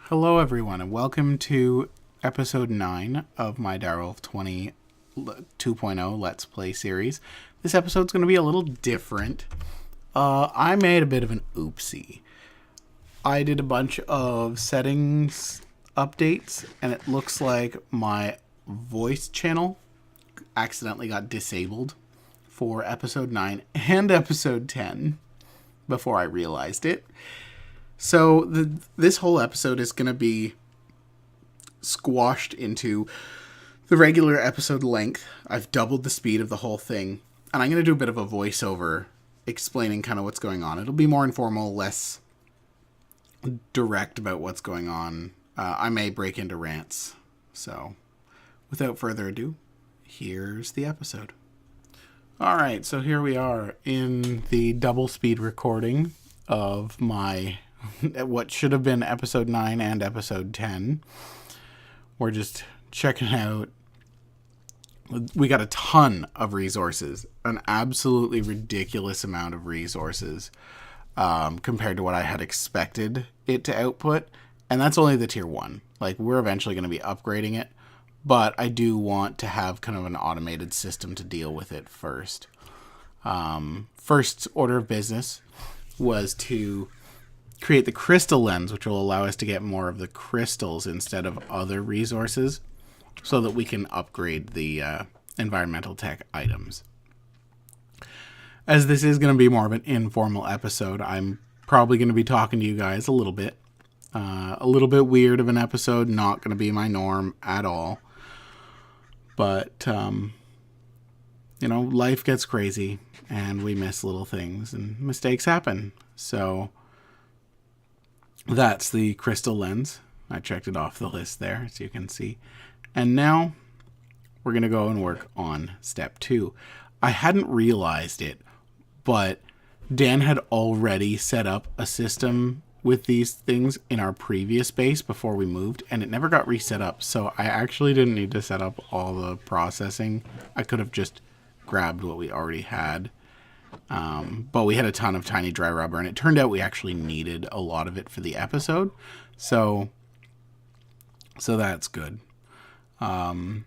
Hello everyone and welcome to episode 9 of my Direwolf20 2.0 Let's Play series. This episode's going to be a little different. I made a bit of an oopsie. I did a bunch of settings updates and it looks like my voice channel accidentally got disabled for episode 9 and episode 10 before I realized it. So this whole episode is going to be squashed into the regular episode length. I've doubled the speed of the whole thing. And I'm going to do a bit of a voiceover explaining kind of what's going on. It'll be more informal, less direct about what's going on. I may break into rants. So without further ado, here's the episode. Alright, so here we are in the double speed recording of my what should have been episode 9 and episode 10. We're just checking out. We got a ton of resources, an absolutely ridiculous amount of resources compared to what I had expected it to output. And that's only the tier 1. Like, we're eventually going to be upgrading it, but I do want to have kind of an automated system to deal with it first. First order of business was to create the crystal lens, which will allow us to get more of the crystals instead of other resources so that we can upgrade the environmental tech items. As this is going to be more of an informal episode, I'm probably going to be talking to you guys a little bit weird of an episode, not going to be my norm at all. But, you know, life gets crazy and we miss little things and mistakes happen. So that's the crystal lens. I checked it off the list there, as you can see. And now we're going to go and work on step 2. I hadn't realized it, but Dan had already set up a system with these things in our previous base before we moved, and it never got reset up. So I actually didn't need to set up all the processing. I could have just grabbed what we already had. But we had a ton of tiny dry rubber, and it turned out we actually needed a lot of it for the episode. So that's good. In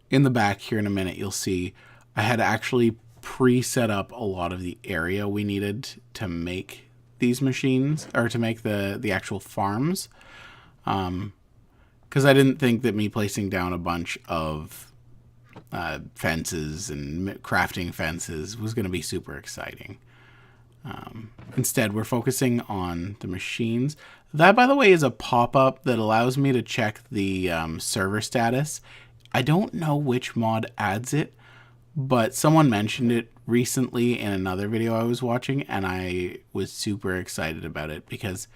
the back here in a minute, you'll see I had actually pre-set up a lot of the area we needed to make these machines, or to make the actual farms. Because I didn't think that me placing down a bunch of fences and crafting fences was going to be super exciting. Instead, we're focusing on the machines. That, by the way, is a pop-up that allows me to check the server status. I don't know which mod adds it, but someone mentioned it recently in another video I was watching, and I was super excited about it because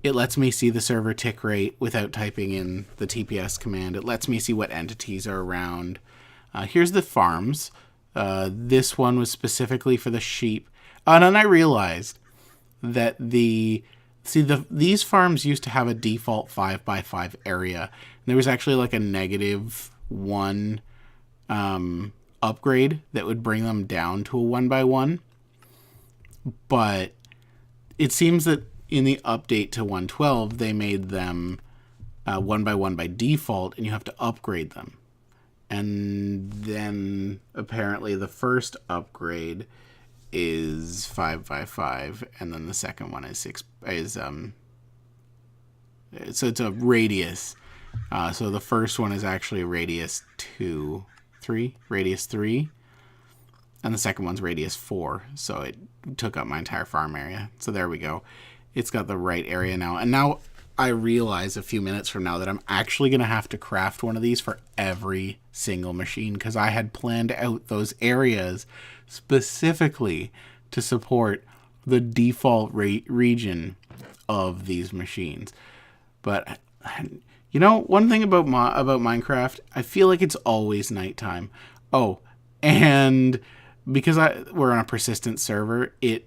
it lets me see the server tick rate without typing in the TPS command. It lets me see what entities are around. Here's the farms. This one was specifically for the sheep. And then I realized that these farms used to have a default 5x5 area. And there was actually like a -1 upgrade that would bring them down to a 1x1. But it seems that in the update to 1.12, they made them 1x1 by default, and you have to upgrade them. And then apparently the first upgrade is 5x5, and then the second one is 6. So it's a radius. So the first one is actually radius 3, and the second one's radius 4. So it took up my entire farm area. So there we go. It's got the right area now. And now I realize a few minutes from now that I'm actually going to have to craft one of these for every single machine, because I had planned out those areas specifically to support the default region of these machines. But you know, one thing about Minecraft, I feel like it's always nighttime. Oh, and because we're on a persistent server, it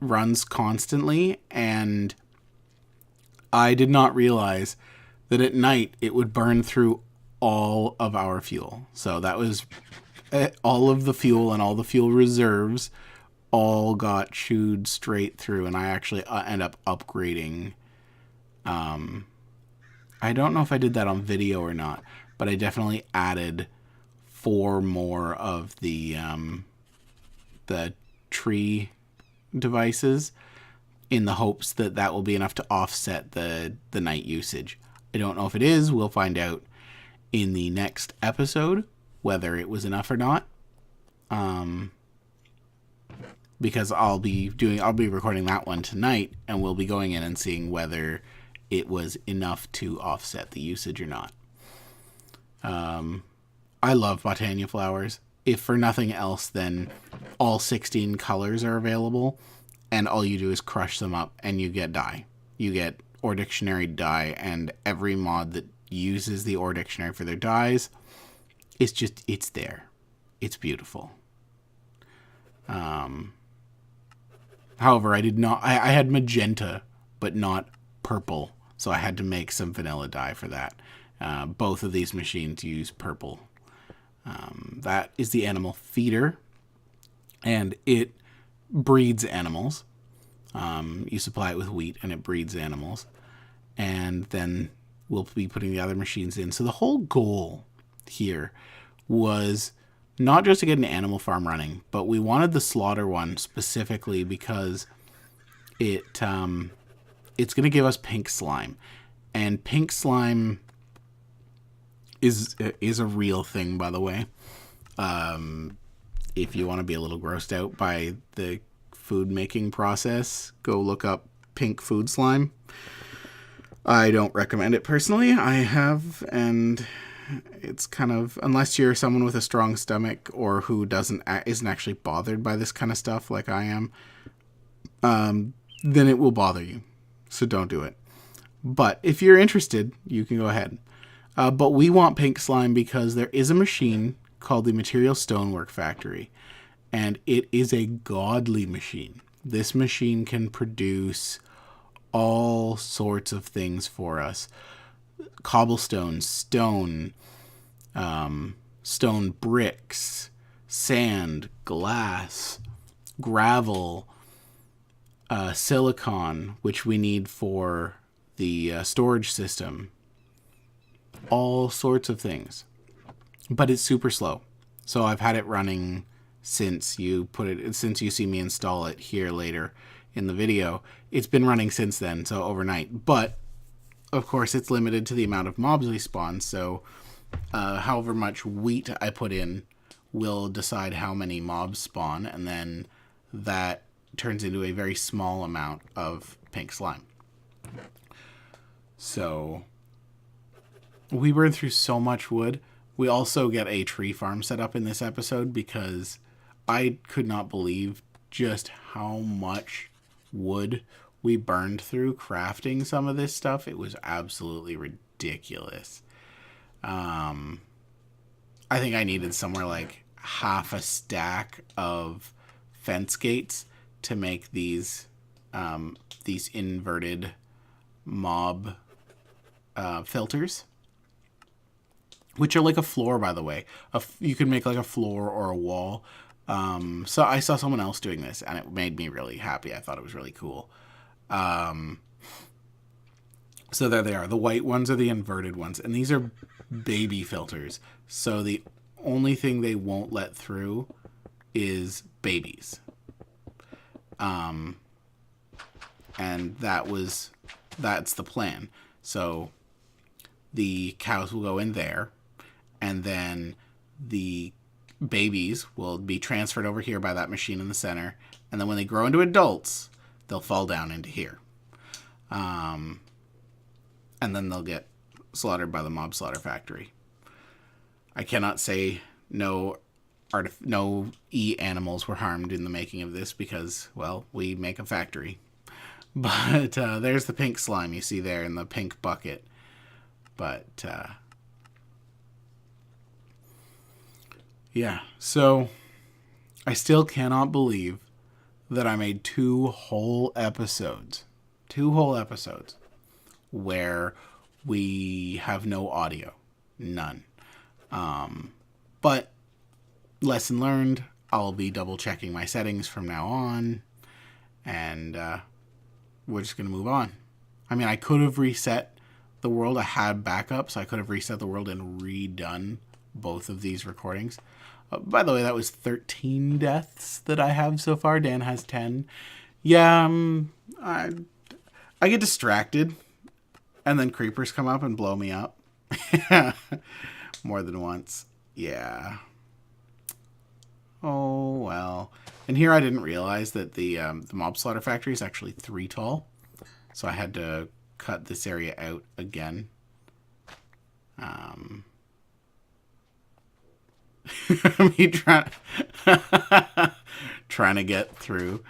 runs constantly, and I did not realize that at night it would burn through all of our fuel. So that was all of the fuel, and all the fuel reserves all got chewed straight through, and I actually end up upgrading I don't know if I did that on video or not, but I definitely added 4 more of the tree devices in the hopes that that will be enough to offset the night usage. I don't know if it is. We'll find out in the next episode whether it was enough or not. Because I'll be recording that one tonight, and we'll be going in and seeing whether it was enough to offset the usage or not. I love Botania flowers. If for nothing else, then all 16 colors are available, and all you do is crush them up, and you get dye. You get Ore Dictionary dye, and every mod that uses the Ore Dictionary for their dyes, it's there. It's beautiful. However, I had magenta, but not purple, so I had to make some vanilla dye for that. Both of these machines use purple. That is the animal feeder, and it breeds animals. You supply it with wheat, and it breeds animals. And then we'll be putting the other machines in. So the whole goal here was not just to get an animal farm running, but we wanted the slaughter one specifically because it's going to give us pink slime. And pink slime is a real thing, by the way. If you want to be a little grossed out by the food making process, go look up pink food slime. I don't recommend it personally. I have, and it's kind of, unless you're someone with a strong stomach or who isn't actually bothered by this kind of stuff like I am, then it will bother you. So don't do it. But if you're interested, you can go ahead. But we want pink slime because there is a machine called the Material Stonework Factory, and it is a godly machine. This machine can produce all sorts of things for us. Cobblestone, stone, stone bricks, sand, glass, gravel, silicon, which we need for the storage system. All sorts of things. But it's super slow. So I've had it running since you see me install it here later in the video. It's been running since then, so overnight. But of course, it's limited to the amount of mobs we spawn, so however much wheat I put in will decide how many mobs spawn, and then that turns into a very small amount of pink slime. So we burned through so much wood. We also get a tree farm set up in this episode because I could not believe just how much wood we burned through crafting some of this stuff. It was absolutely ridiculous. I think I needed somewhere like half a stack of fence gates to make these inverted mob filters, which are like a floor, by the way. You can make like a floor or a wall. So I saw someone else doing this, and it made me really happy. I thought it was really cool. So there they are. The white ones are the inverted ones, and these are baby filters. So the only thing they won't let through is babies. And that's the plan. So the cows will go in there, and then the babies will be transferred over here by that machine in the center, and then when they grow into adults, they'll fall down into here. And then they'll get slaughtered by the mob slaughter factory. I cannot say no animals were harmed in the making of this because, well, we make a factory. But there's the pink slime you see there in the pink bucket. But yeah, so I still cannot believe that I made 2 whole episodes where we have no audio. None. But lesson learned, I'll be double checking my settings from now on, and we're just going to move on. I mean, I could have reset the world, I had backup, so I could have reset the world and redone both of these recordings. By the way, that was 13 deaths that I have so far. Dan has 10. Yeah, I get distracted, and then creepers come up and blow me up. More than once. Yeah. Oh, well. And here I didn't realize that the mob slaughter factory is actually 3 tall. So I had to cut this area out again. Me trying to get through.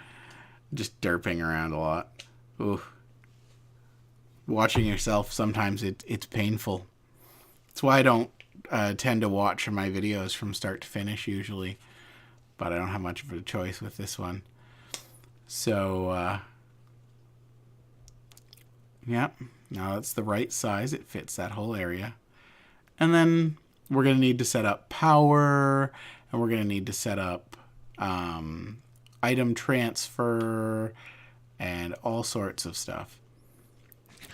Just derping around a lot. Ooh. Watching yourself, sometimes it's painful. That's why I don't tend to watch my videos from start to finish usually. But I don't have much of a choice with this one. So, yeah. Now it's the right size. It fits that whole area. And then we're going to need to set up power. And we're going to need to set up item transfer and all sorts of stuff.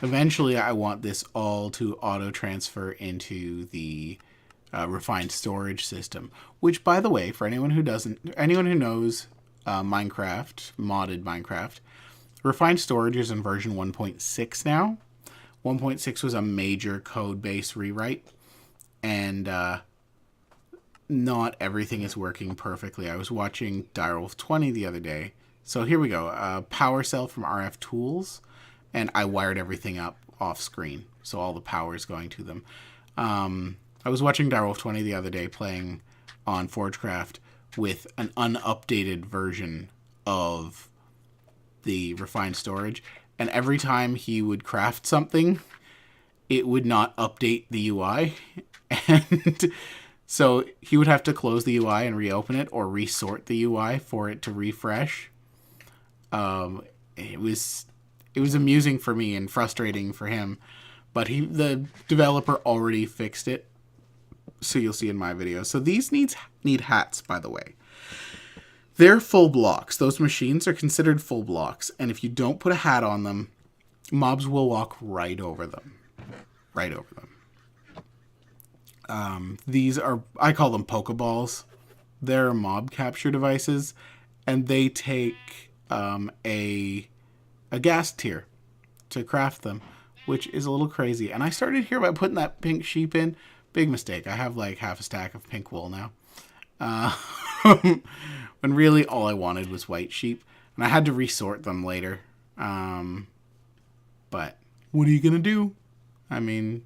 Eventually, I want this all to auto-transfer into the refined storage system. Which, by the way, for anyone who knows Minecraft, modded Minecraft, refined storage is in version 1.6 now. 1.6 was a major code base rewrite, and not everything is working perfectly. I was watching Direwolf20 the other day. So here we go. Power cell from RF Tools. And I wired everything up off screen, so all the power is going to them. I was watching Direwolf20 the other day playing on Forgecraft with an unupdated version of the refined storage, and every time he would craft something, it would not update the UI, and so he would have to close the UI and reopen it, or resort the UI for it to refresh. It was amusing for me and frustrating for him, but the developer already fixed it, so you'll see in my video. So these need hats, by the way. They're full blocks. Those machines are considered full blocks, and if you don't put a hat on them, mobs will walk right over them. Right over them. These are, I call them Pokeballs. They're mob capture devices, and they take a gas tier to craft them, which is a little crazy. And I started here by putting that pink sheep in. Big mistake. I have like half a stack of pink wool now. When really all I wanted was white sheep. And I had to resort them later. But what are you going to do? I mean,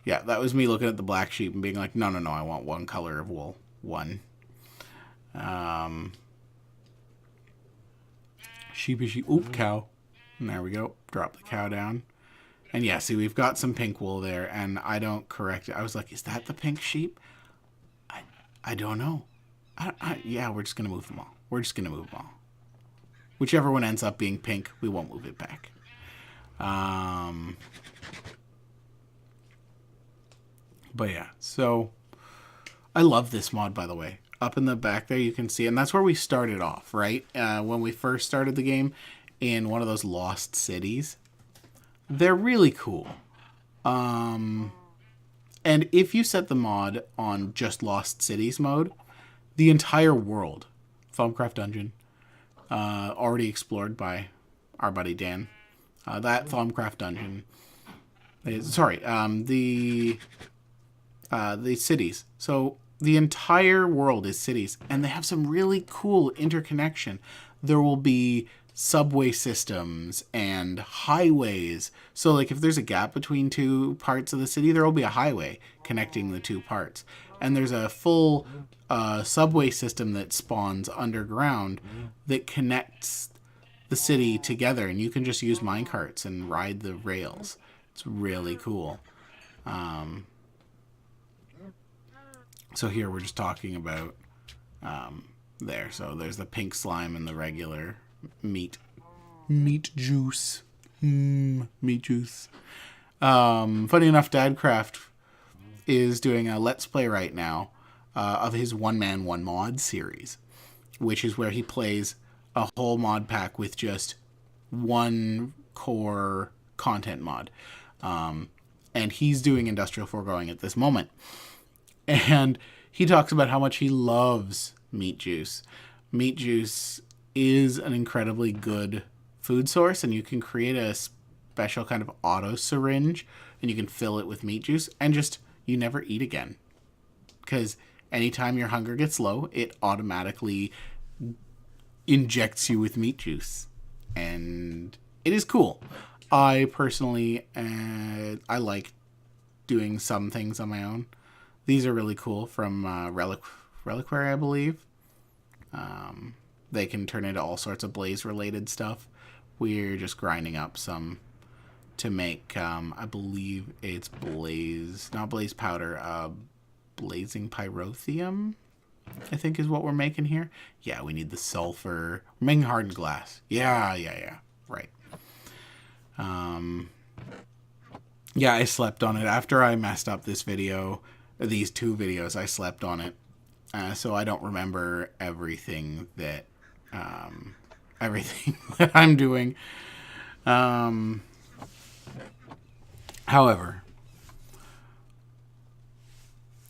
yeah, that was me looking at the black sheep and being like, no, I want one color of wool. One. Sheep is sheep. Oop, cow. And there we go. Drop the cow down. And yeah, see, we've got some pink wool there, and I don't correct it. I was like, is that the pink sheep? I don't know. Yeah, we're just going to move them all. We're just going to move them all. Whichever one ends up being pink, we won't move it back. But yeah, so I love this mod, by the way. Up in the back there, you can see, and that's where we started off, right? When we first started the game in one of those lost cities. They're really cool. And if you set the mod on just Lost Cities mode, the entire world, Thaumcraft Dungeon, already explored by our buddy Dan, that Thaumcraft Dungeon is, the cities. So the entire world is cities, and they have some really cool interconnection. There will be subway systems and highways. So like if there's a gap between two parts of the city, there will be a highway connecting the two parts. And there's a full subway system that spawns underground that connects the city together, and you can just use minecarts and ride the rails. It's really cool. So here we're just talking about there. So there's the pink slime and the regular meat juice. Meat juice. Funny enough, Dadcraft is doing a Let's Play right now of his One Man, One Mod series, which is where he plays a whole mod pack with just one core content mod. And he's doing Industrial Foregoing at this moment. And he talks about how much he loves meat juice. Meat juice is an incredibly good food source, and you can create a special kind of auto syringe, and you can fill it with meat juice, and just, you never eat again. Because anytime your hunger gets low, it automatically injects you with meat juice. And it is cool. I personally, I like doing some things on my own. These are really cool from Reliquary, I believe. They can turn into all sorts of blaze-related stuff. We're just grinding up some to make, I believe it's not blaze powder, blazing pyrotheum, I think is what we're making here. Yeah, we need the sulfur. We're making hardened glass. Yeah, right. Yeah, I slept on it. After I messed up this video, these 2 videos, I slept on it. So I don't remember everything that I'm doing. However,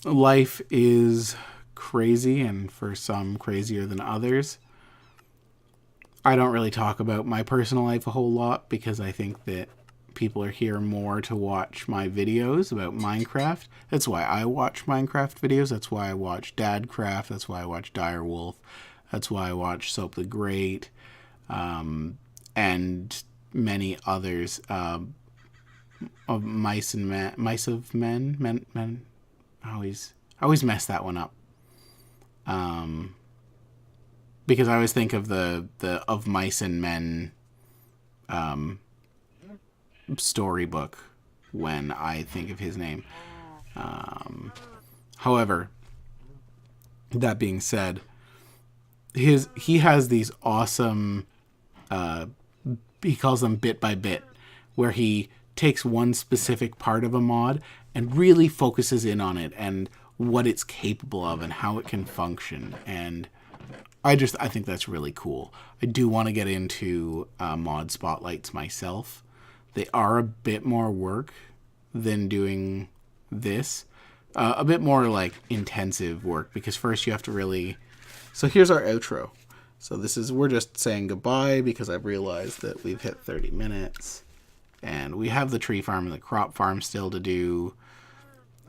life is crazy, and for some crazier than others. I don't really talk about my personal life a whole lot because I think that people are here more to watch my videos about Minecraft. That's why I watch Minecraft videos. That's why I watch Dadcraft. That's why I watch Direwolf. That's why I watch Soap the Great, and many others. Of Mice of Men. I always mess that one up. Because I always think of the Of Mice and Men storybook when I think of his name. However, that being said, he has these awesome, he calls them bit by bit, where he takes one specific part of a mod and really focuses in on it and what it's capable of and how it can function. And I think that's really cool. I do want to get into mod spotlights myself. They are a bit more work than doing this. A bit more like intensive work, because first you have to really... So here's our outro. So we're just saying goodbye because I've realized that we've hit 30 minutes. And we have the tree farm and the crop farm still to do.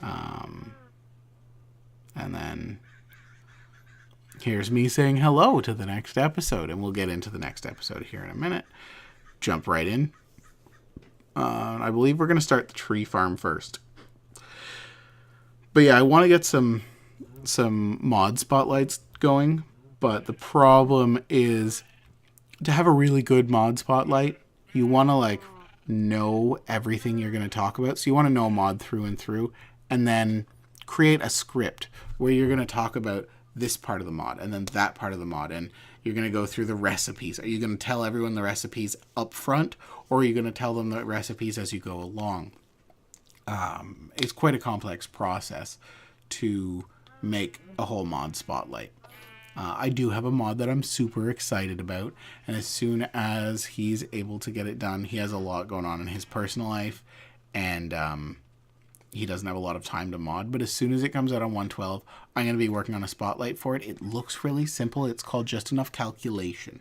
And then here's me saying hello to the next episode. And we'll get into the next episode here in a minute. Jump right in. I believe we're going to start the tree farm first. But yeah, I want to get some mod spotlights going. But the problem is, to have a really good mod spotlight, you want to know everything you're going to talk about. So you want to know a mod through and through, and then create a script where you're going to talk about this part of the mod and then that part of the mod, and you're going to go through the recipes. Are you going to tell everyone the recipes up front, or are you going to tell them the recipes as you go along? It's quite a complex process to make a whole mod spotlight. I do have a mod that I'm super excited about, and as soon as he's able to get it done, he has a lot going on in his personal life, and he doesn't have a lot of time to mod, but as soon as it comes out on 1.12, I'm going to be working on a spotlight for it. It looks really simple. It's called Just Enough Calculation,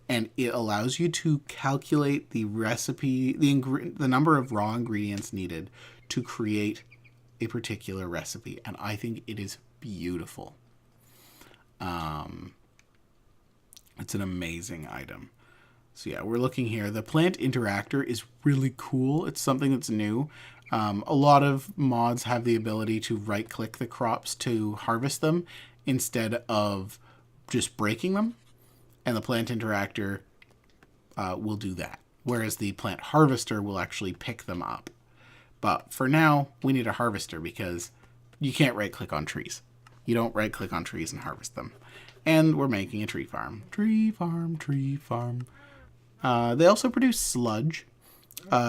and it allows you to calculate the recipe, the number of raw ingredients needed to create a particular recipe, and I think it is beautiful. It's an amazing item. So yeah, we're looking here. The plant interactor is really cool. It's something that's new. A lot of mods have the ability to right-click the crops to harvest them instead of just breaking them. And the plant interactor will do that. Whereas the plant harvester will actually pick them up. But for now, we need a harvester because you can't right-click on trees. You don't right-click on trees and harvest them. And we're making a tree farm. Tree farm, tree farm. They also produce sludge.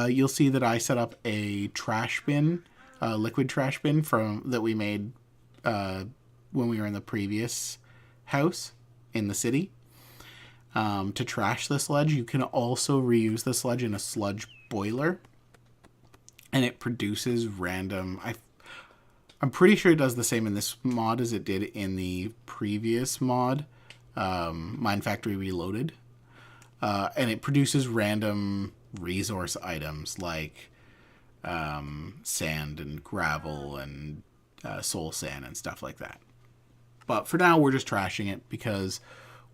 You'll see that I set up a trash bin, a liquid trash bin that we made when we were in the previous house in the city. To trash the sludge. You can also reuse the sludge in a sludge boiler. and it produces random... I'm pretty sure it does the same in this mod as it did in the previous mod, Mine Factory Reloaded. And it produces random resource items like sand and gravel and soul sand and stuff like that. But for now, we're just trashing it because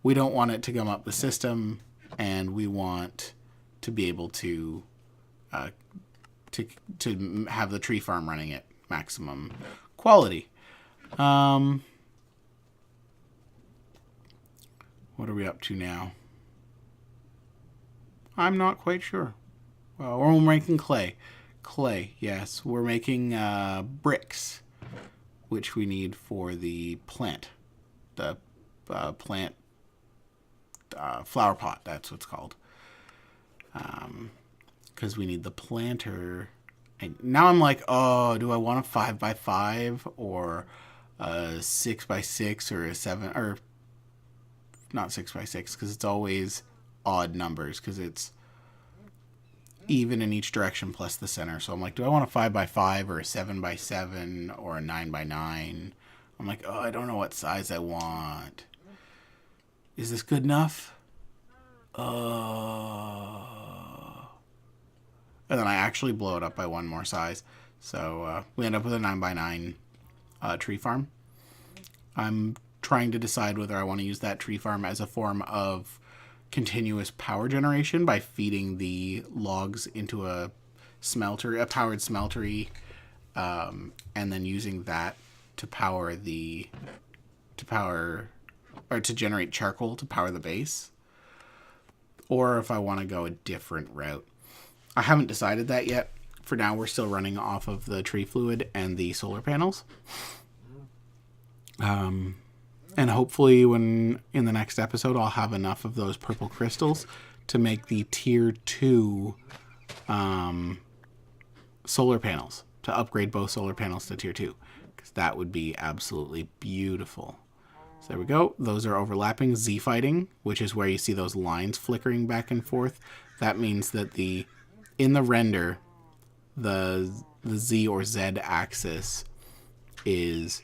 we don't want it to gum up the system, and we want to be able to have the tree farm running at maximum quality. What are we up to now? I'm not quite sure. Well, we're making clay. Clay, yes. We're making bricks, which we need for the plant. The plant flower pot, that's what's called. Because we need the planter. And now I'm like, oh, do I want a 5x5 or a 6x6 or a 7, or not 6x6, because it's always odd numbers, because it's even in each direction plus the center. So I'm like, do I want a 5x5 or a 7x7 or a 9x9? I'm like, oh, I don't know what size I want. Is this good enough? And then I actually blow it up by one more size. So we end up with a 9x9 tree farm. I'm trying to decide whether I want to use that tree farm as a form of continuous power generation by feeding the logs into a smelter, a powered smeltery, and then using that to to generate charcoal to power the base. Or if I want to go a different route. I haven't decided that yet. For now, we're still running off of the tree fluid and the solar panels. And hopefully in the next episode, I'll have enough of those purple crystals to make the tier 2 solar panels, to upgrade both solar panels to tier 2, because that would be absolutely beautiful. So there we go. Those are overlapping. Z fighting, which is where you see those lines flickering back and forth. That means that in the render, the Z or Z axis is...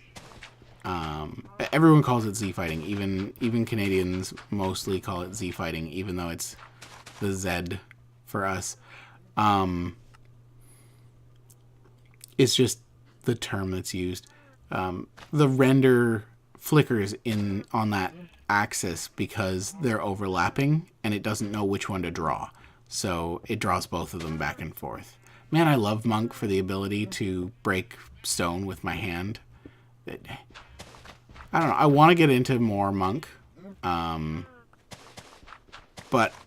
everyone calls it Z fighting. Even Canadians mostly call it Z fighting, even though it's the Z for us. It's just the term that's used. The render flickers on that axis because they're overlapping, and it doesn't know which one to draw. So it draws both of them back and forth. Man, I love Monk for the ability to break stone with my hand. I don't know. I want to get into more Monk. But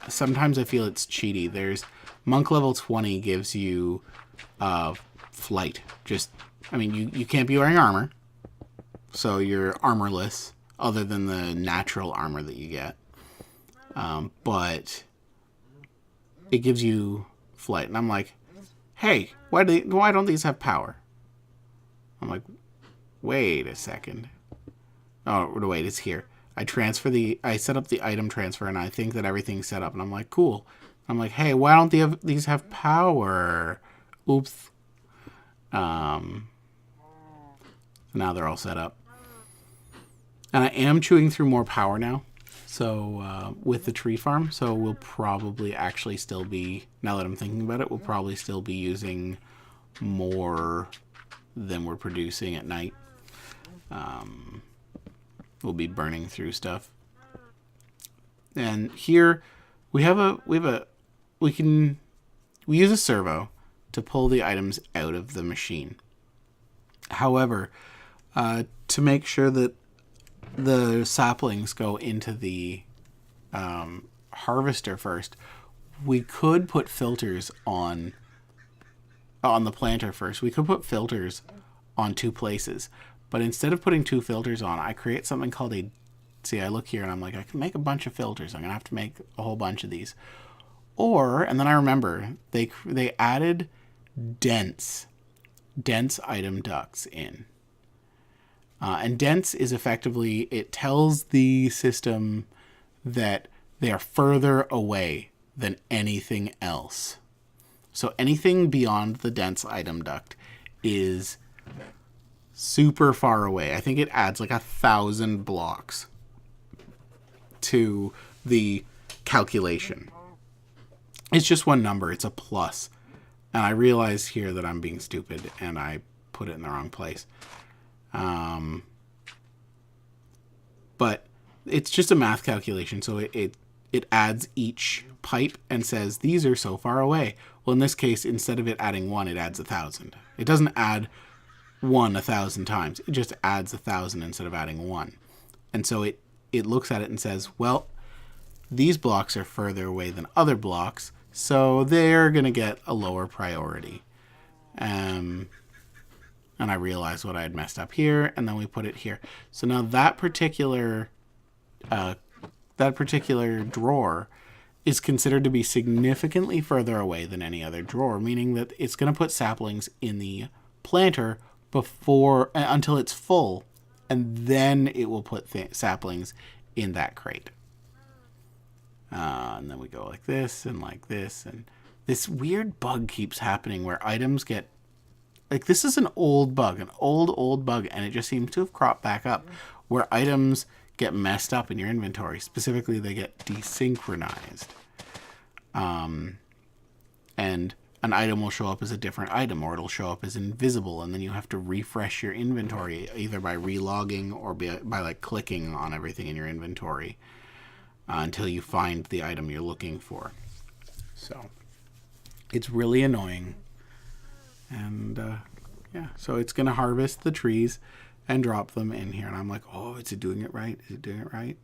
sometimes I feel it's cheaty. There's Monk level 20 gives you flight. You can't be wearing armor. So you're armorless, other than the natural armor that you get. But it gives you flight. And I'm like, hey, why don't these have power? I'm like, wait a second. Oh, wait, it's here. I set up the item transfer, and I think that everything's set up. And I'm like, cool. I'm like, hey, why don't these have power? Oops. Now they're all set up. And I am chewing through more power now. So with the tree farm, so we'll probably actually still be, now that I'm thinking about it, we'll probably still be using more than we're producing at night. We'll be burning through stuff. And here we use a servo to pull the items out of the machine. However, to make sure that the saplings go into the harvester first, we could put filters on the planter first. We could put filters on 2 places. But instead of putting 2 filters on, I create something called I look here and I'm like, I can make a bunch of filters. I'm going to have to make a whole bunch of these. And then I remember, they added dense item ducts in. And dense is effectively, it tells the system that they are further away than anything else. So anything beyond the dense item duct is super far away. I think it adds like 1,000 blocks to the calculation. It's just one number. It's a plus. And I realize here that I'm being stupid and I put it in the wrong place. But it's just a math calculation. So it adds each pipe and says, these are so far away. Well, in this case, instead of it adding 1, it adds 1,000. It doesn't add 1 1,000 times. It just adds 1,000 instead of adding 1. And so it looks at it and says, well, these blocks are further away than other blocks, so they're going to get a lower priority. And I realized what I had messed up here, and then we put it here. So now that particular drawer is considered to be significantly further away than any other drawer, meaning that it's going to put saplings in the planter until it's full, and then it will put saplings in that crate. And then we go like this, and this weird bug keeps happening where items get, like, this is an old bug, an old bug, and it just seems to have cropped back up, where items get messed up in your inventory. Specifically, they get desynchronized. And an item will show up as a different item, or it'll show up as invisible, and then you have to refresh your inventory either by relogging or by like clicking on everything in your inventory until you find the item you're looking for. So it's really annoying. And yeah, so it's going to harvest the trees and drop them in here. And I'm like, oh, is it doing it right? Is it doing it right?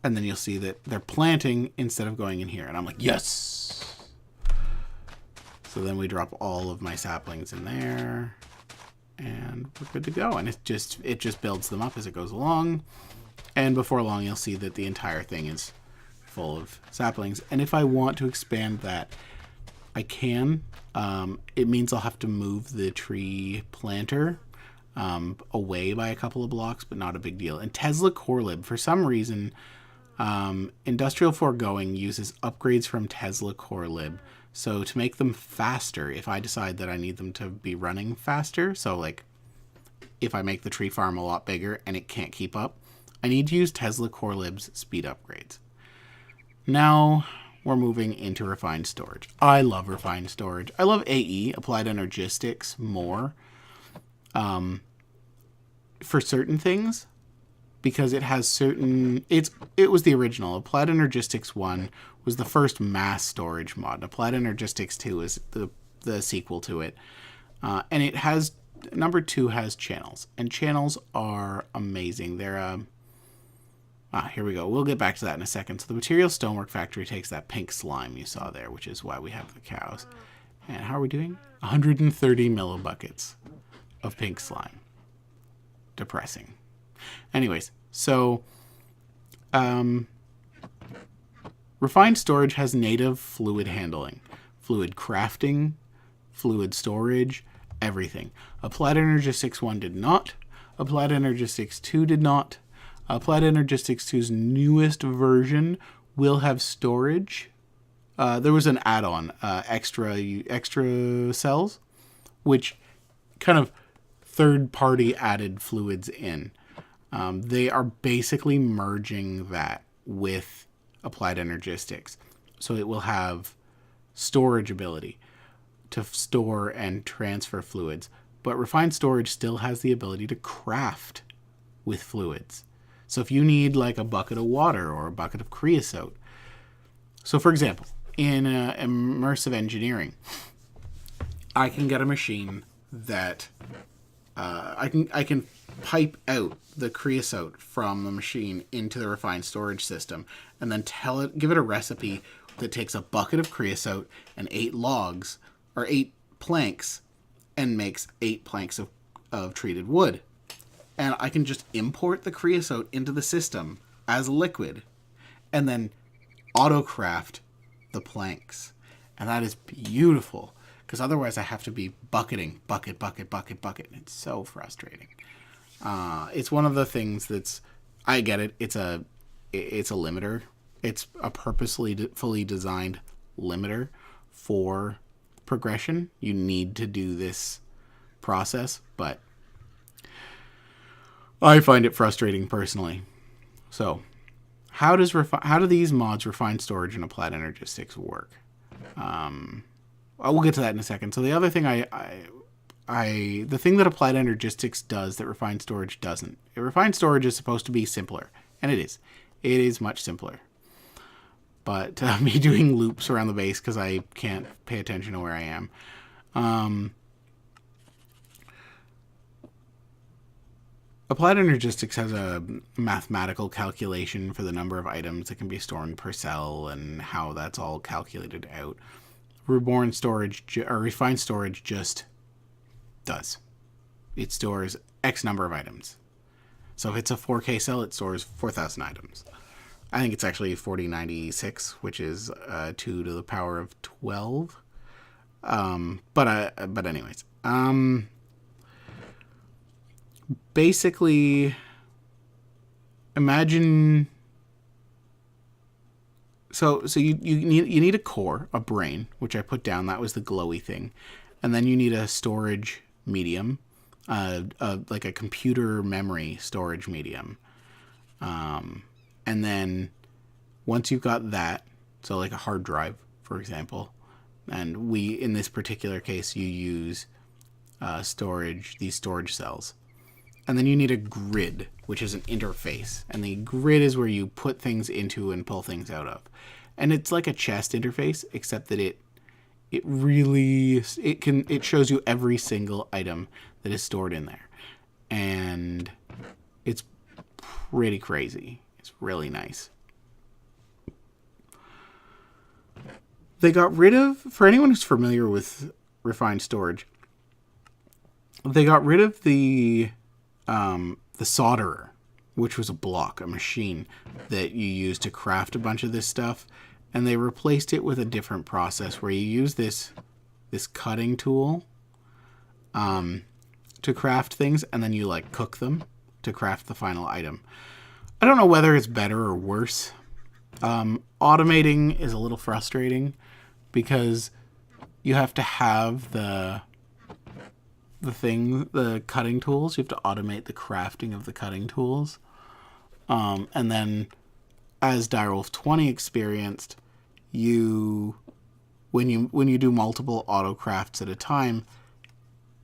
And then you'll see that they're planting instead of going in here. And I'm like, yes! So then we drop all of my saplings in there. And we're good to go. And it just builds them up as it goes along. And before long, you'll see that the entire thing is full of saplings. And if I want to expand that, I can. It means I'll have to move the tree planter away by a couple of blocks, but not a big deal. And Tesla Core Lib, for some reason, Industrial Foregoing uses upgrades from Tesla Core Lib. So to make them faster, if I decide that I need them to be running faster, so like if I make the tree farm a lot bigger and it can't keep up, I need to use Tesla Core Lib's speed upgrades. Now we're moving into refined storage. I love refined storage. I love AE, Applied Energistics, more for certain things, because it has certain... It was the original. Applied Energistics 1 was the first mass storage mod. Applied Energistics 2 is the sequel to it. And it has... Number 2 has channels. And channels are amazing. They're... here we go. We'll get back to that in a second. So the Material Stonework Factory takes that pink slime you saw there, which is why we have the cows. And how are we doing? 130 millibuckets of pink slime. Depressing. Anyways, so refined storage has native fluid handling, fluid crafting, fluid storage, everything. Applied Energistics 1 did not. Applied Energistics 2 did not. Applied Energistics 2's newest version will have storage. There was an add-on, extra cells, which kind of third-party added fluids in. They are basically merging that with Applied Energistics. So it will have storage ability to store and transfer fluids. But refined storage still has the ability to craft with fluids. So if you need like a bucket of water or a bucket of creosote. So for example, in immersive engineering, I can get a machine that I can pipe out the creosote from the machine into the refined storage system, and then give it a recipe that takes a bucket of creosote and 8 logs or 8 planks and makes 8 planks of treated wood. And I can just import the creosote into the system as liquid and then auto-craft the planks. And that is beautiful, because otherwise I have to be bucketing, bucket. And it's so frustrating. It's one of the things that's, I get it. It's a limiter. It's a purposely fully designed limiter for progression. You need to do this process, but I find it frustrating personally. So, how do these mods, Refined Storage and Applied Energistics, work? We'll get to that in a second. So the other thing the thing that Applied Energistics does that Refined Storage doesn't. Refined Storage is supposed to be simpler, and it is. It is much simpler. But me doing loops around the base because I can't pay attention to where I am. Applied Energistics has a mathematical calculation for the number of items that can be stored per cell and how that's all calculated out. Refined Storage just does. It stores X number of items. So if it's a 4K cell, it stores 4,000 items. I think it's actually 4096, which is 2 to the power of 12. But anyways, basically, imagine. So you need a core, a brain, which I put down. That was the glowy thing, and then you need a storage medium, like a computer memory storage medium. And then once you've got that, so like a hard drive, for example, and in this particular case, you use these storage cells. And then you need a grid, which is an interface. And the grid is where you put things into and pull things out of. And it's like a chest interface, except that it shows you every single item that is stored in there. And it's pretty crazy. It's really nice. They got rid of, for anyone who's familiar with Refined Storage, they got rid of the solderer, which was a machine that you use to craft a bunch of this stuff, and they replaced it with a different process where you use this cutting tool to craft things, and then you like cook them to craft the final item. I don't know whether it's better or worse. Automating is a little frustrating because you have to have the cutting tools. You have to automate the crafting of the cutting tools. And then, as Direwolf20 experienced, when you do multiple auto crafts at a time,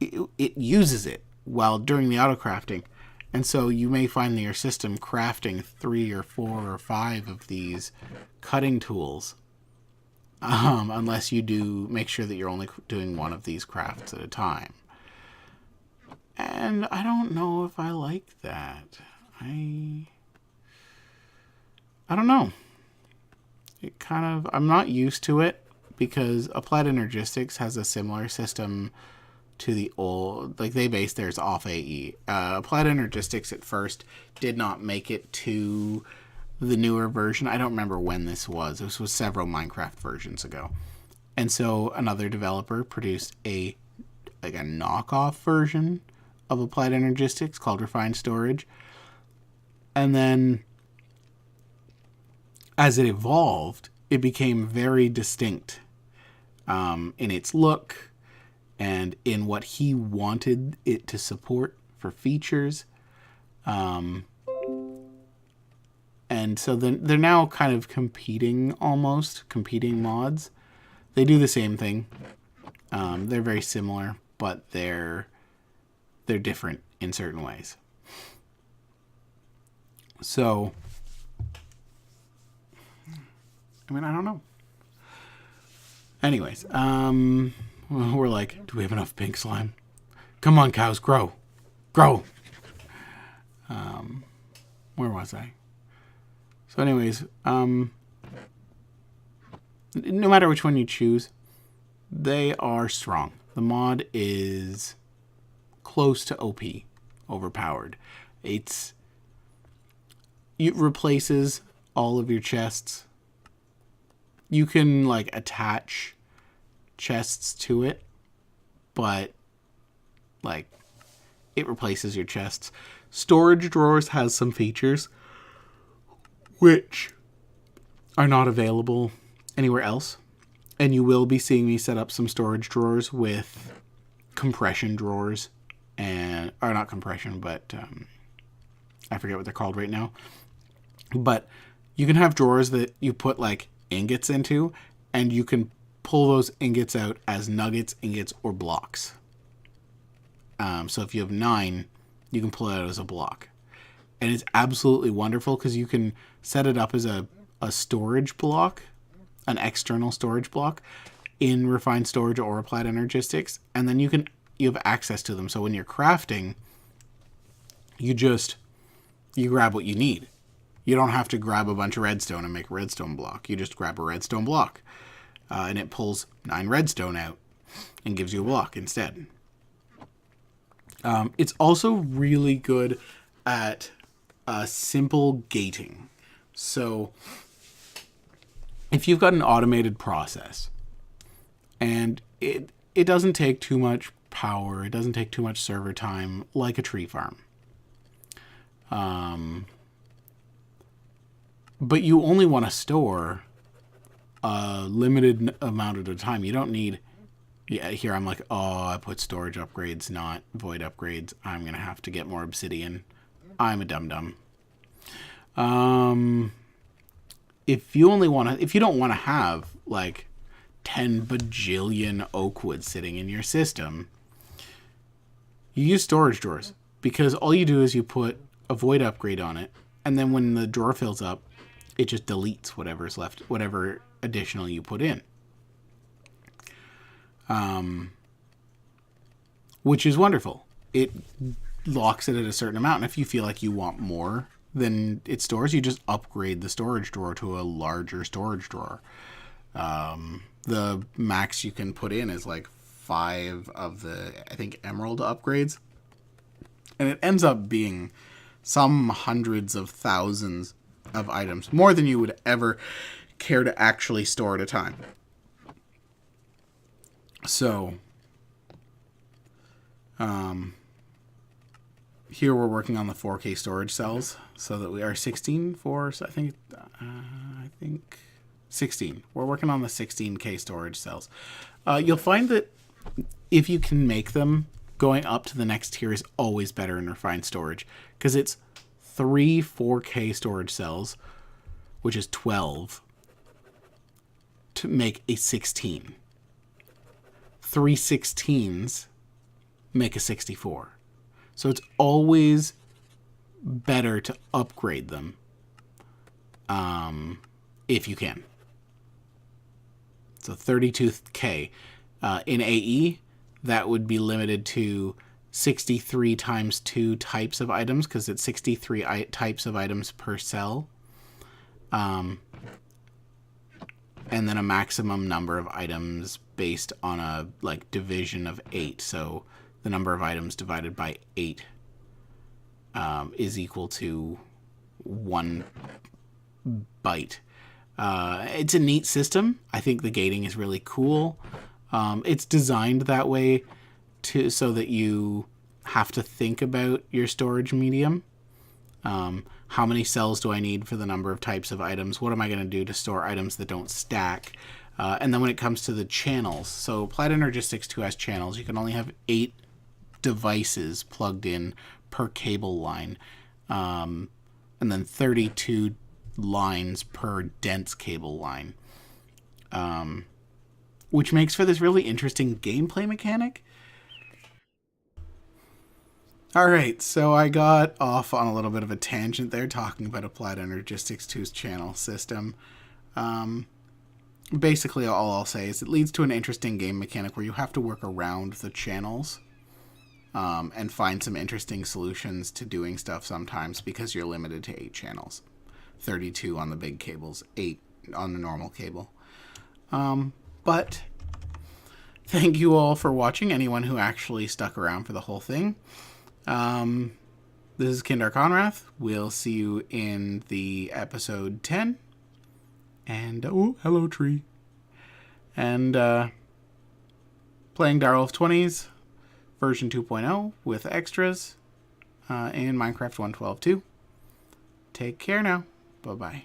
it uses it while during the auto crafting. And so you may find your system crafting 3 or 4 or 5 of these cutting tools, unless you do make sure that you're only doing one of these crafts at a time. And I don't know if I like that. I don't know. I'm not used to it because Applied Energistics has a similar system to the old, like they based theirs off AE. Applied Energistics at first did not make it to the newer version. I don't remember when this was. This was several Minecraft versions ago. And so another developer produced a knockoff version of Applied Energistics called Refined Storage. And then as it evolved, it became very distinct in its look and in what he wanted it to support for features. And so then they're now kind of competing mods. They do the same thing. They're very similar, but they're different in certain ways. So, I mean, I don't know. Anyways, we're like, do we have enough pink slime? Come on, cows, grow. Grow. Where was I? So anyways, no matter which one you choose, they are strong. The mod is close to OP, overpowered. It replaces all of your chests. You can like attach chests to it, but like it replaces your chests. Storage drawers has some features which are not available anywhere else. And you will be seeing me set up some storage drawers with compression drawers, and or not compression, but I forget what they're called right now. But you can have drawers that you put like ingots into, and you can pull those ingots out as nuggets, ingots, or blocks. So if you have 9, you can pull it out as a block. And it's absolutely wonderful because you can set it up as a storage block, an external storage block in Refined Storage or Applied Energistics, and then you have access to them. So when you're crafting, you grab what you need. You don't have to grab a bunch of redstone and make a redstone block. You just grab a redstone block, and it pulls 9 redstone out and gives you a block instead. It's also really good at simple gating. So if you've got an automated process and it doesn't take too much power, it doesn't take too much server time like a tree farm. But you only want to store a limited amount at a time. You don't need... Yeah, here I'm like, oh, I put storage upgrades, not void upgrades. I'm going to have to get more obsidian. I'm a dum-dum. If you don't want to have like 10 bajillion oak wood sitting in your system, you use storage drawers, because all you do is you put a void upgrade on it, and then when the drawer fills up, it just deletes whatever's left, whatever additional you put in. Which is wonderful. It locks it at a certain amount, and if you feel like you want more than it stores, you just upgrade the storage drawer to a larger storage drawer. The max you can put in is like 5 of the, I think, emerald upgrades, and it ends up being some hundreds of thousands of items, more than you would ever care to actually store at a time. So, here we're working on the 4K storage cells, so that we are 16 for, I think 16. We're working on the 16K storage cells. You'll find that if you can make them, going up to the next tier is always better in Refined Storage, because it's 3 4K storage cells, which is 12, to make a 16. 3 16s make a 64. So it's always better to upgrade them if you can. So 32K. In AE, that would be limited to 63 times 2 types of items, because it's 63 types of items per cell. And then a maximum number of items based on a division of 8. So the number of items divided by 8 is equal to 1 byte. It's a neat system. I think the gating is really cool. It's designed that way so that you have to think about your storage medium. How many cells do I need for the number of types of items? What am I going to do to store items that don't stack? And then when it comes to the channels, so Applied Energistics 2 has channels. You can only have 8 devices plugged in per cable line, and then 32 lines per dense cable line, which makes for this really interesting gameplay mechanic. Alright, so I got off on a little bit of a tangent there talking about Applied Energistics 2's channel system. Basically, all I'll say is it leads to an interesting game mechanic where you have to work around the channels and find some interesting solutions to doing stuff sometimes, because you're limited to 8 channels. 32 on the big cables, 8 on the normal cable. But thank you all for watching, anyone who actually stuck around for the whole thing. This is Kindar Conrath. We'll see you in the episode 10. And, oh, hello tree. And, playing Direwolf20's version 2.0 with extras in Minecraft 1.12 too. Take care now. Bye-bye.